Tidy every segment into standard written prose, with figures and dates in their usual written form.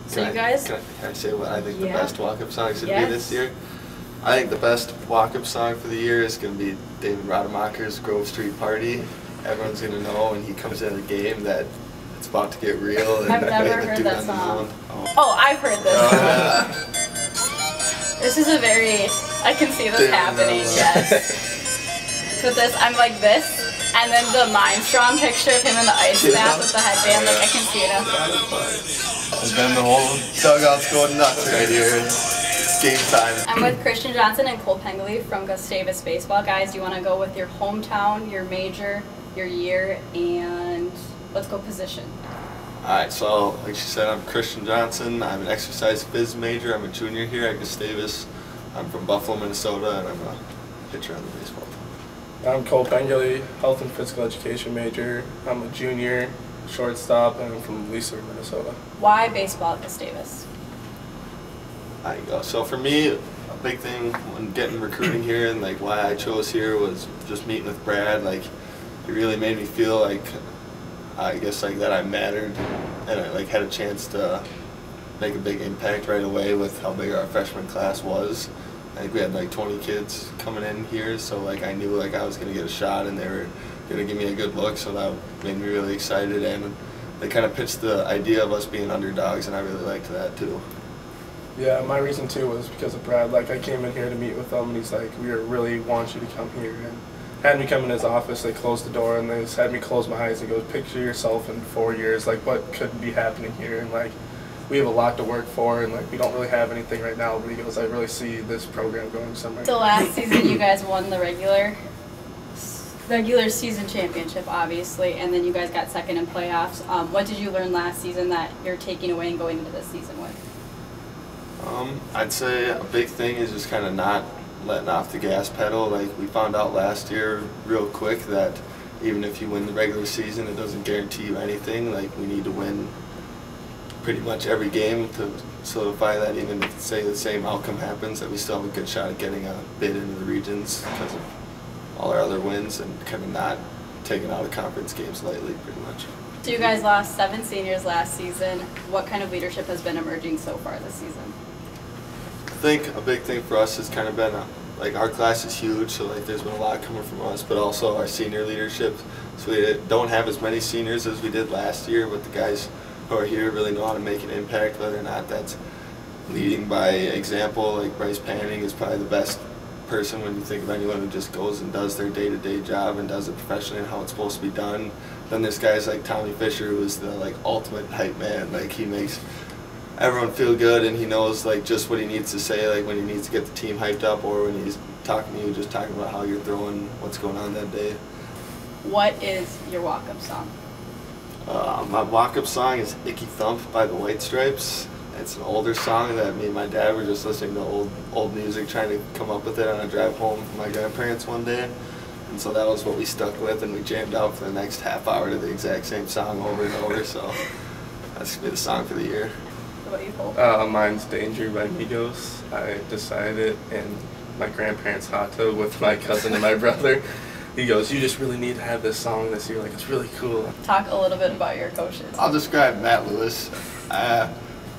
So you guys? Can I say what I think the best walk-up song should be this year? I think the best walk-up song for the year is going to be David Rademacher's Grove Street Party. Everyone's going to know when he comes in a game that it's about to get real. And I've never heard that song. Oh, I've heard this. This is a very, I can see this happening, yes. With this, I'm like this, and then the Mind Strong picture of him in the ice bath with the headband, like I can see it. And then the whole dugout's going nuts right here. It's game time. I'm with Christian Johnson and Pengilly from Gustie Baseball. Guys, do you want to go with your hometown, your major, your year, and let's go position. Alright, so like she said, I'm Christian Johnson. I'm an exercise phys major. I'm a junior here at Gustie. I'm from Buffalo, Minnesota, and I'm a pitcher on the baseball team. I'm Pengilly, health and physical education major. I'm a junior, shortstop, and I'm from Leesburg, Minnesota. Why baseball at Gustie? There you go. So for me, a big thing when getting recruiting here and like why I chose here was just meeting with Brad. Like, it really made me feel like, I guess, like that I mattered and I like had a chance to make a big impact right away with how big our freshman class was. I think we had like 20 kids coming in here, so like I knew like I was going to get a shot and they were going to give me a good look, so that made me really excited, and they kind of pitched the idea of us being underdogs, and I really liked that too. Yeah, my reason too was because of Brad. Like, I came in here to meet with him, and he's like, we really want you to come here. And had me come in his office, they closed the door, and they just had me close my eyes and go, picture yourself in 4 years, like what could be happening here, and like we have a lot to work for, and like we don't really have anything right now, but he goes, I really see this program going somewhere. So last season you guys won the regular season championship, obviously, and then you guys got second in playoffs. What did you learn last season that you're taking away and going into this season with? I'd say a big thing is just kind of not letting off the gas pedal. Like, we found out last year real quick that even if you win the regular season, it doesn't guarantee you anything. Like, we need to win pretty much every game to solidify that, even if, say, the same outcome happens, that we still have a good shot at getting a bid into the regions because of all our other wins, and kind of not taking out of conference games lightly, pretty much. So you guys lost 7 seniors last season. What kind of leadership has been emerging so far this season? I think a big thing for us has kind of been, like, our class is huge, so like there's been a lot coming from us, but also our senior leadership. So we don't have as many seniors as we did last year, but the guys who are here really know how to make an impact, whether or not that's leading by example. Like Bryce Panning is probably the best person when you think of anyone who just goes and does their day-to-day job and does it professionally and how it's supposed to be done. Then there's guys like Tommy Fisher, who is the like ultimate hype man. Like, he makes everyone feel good, and he knows like just what he needs to say, like when he needs to get the team hyped up, or when he's talking to you, just talking about how you're throwing, what's going on that day. What is your walk-up song? My walk-up song is Icky Thump by the White Stripes. It's an older song that me and my dad were just listening to old music, trying to come up with it on a drive home from my grandparents one day. And so that was what we stuck with, and we jammed out for the next half hour to the exact same song over and over, so that's going to be the song for the year. What about you, Cole? Mine's Danger by Migos. I decided it in my grandparents' hot tub with my cousin and my brother. He goes, you just really need to have this song this year, like it's really cool. Talk a little bit about your coaches. I'll describe Matt Lewis.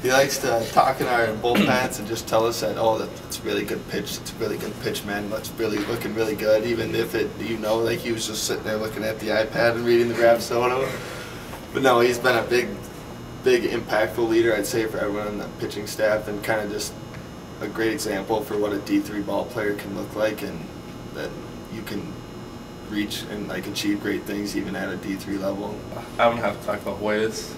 He likes to talk in our bullpens and just tell us that, oh, that's really good pitch. It's a really good pitch, man. That's really looking really good. Even if it, like he was just sitting there looking at the iPad and reading the Rapsodo. But no, he's been a big impactful leader, I'd say, for everyone on the pitching staff, and kind of just a great example for what a D3 ball player can look like, and that you can reach and like achieve great things even at a D3 level. I don't have to talk about Wes.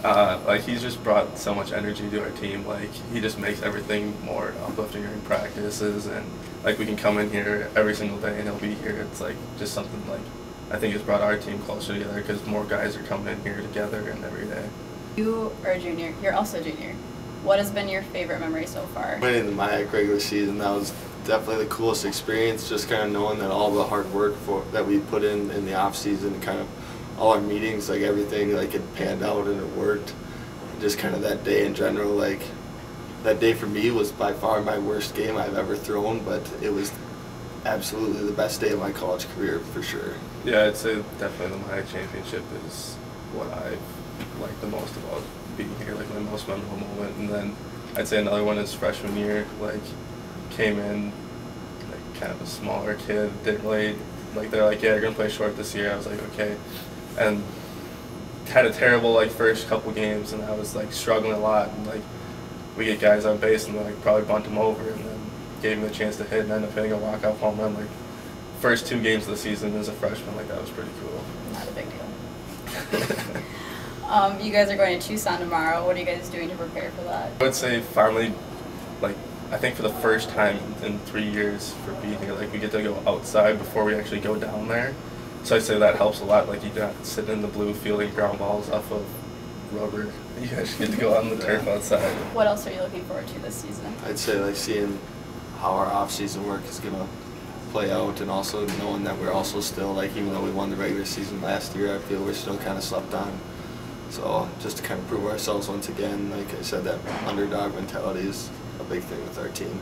Like, he's just brought so much energy to our team. Like, he just makes everything more uplifting during practices, and like we can come in here every single day and he'll be here. It's like just something like I think it's brought our team closer together because more guys are coming in here together and every day. You are a junior. You're also a junior. What has been your favorite memory so far? Winning the MIAC regular season, that was definitely the coolest experience, just kind of knowing that all the hard work that we put in the off season, kind of all our meetings, like everything, like it panned out and it worked. And just kind of that day in general, like that day for me was by far my worst game I've ever thrown, but it was absolutely the best day of my college career for sure. Yeah, I'd say definitely the MIAC championship is what I like the most about being here, like my most most memorable moment. And then I'd say another one is freshman year. Like, came in like kind of a smaller kid, didn't really like. They're like, yeah, you're gonna play short this year. I was like, okay, and had a terrible like first couple games, and I was like struggling a lot. And like we get guys on base, and like probably bunt them over, and then gave me the chance to hit, and ended up hitting a walk-off home run. Like first 2 games of the season as a freshman, like that was pretty cool. Not a big deal. You guys are going to Tucson tomorrow. What are you guys doing to prepare for that? I would say finally, like I think for the first time in 3 years for being here, like we get to go outside before we actually go down there. So I'd say that helps a lot. Like you don't have to sit in the blue fielding ground balls off of rubber. You actually get to go out on the turf outside. What else are you looking forward to this season? I'd say like seeing how our off-season work is gonna play out, and also knowing that we're also still, like, even though we won the regular season last year, I feel we're still kind of slept on. So just to kind of prove ourselves once again, like I said, that underdog mentality is a big thing with our team.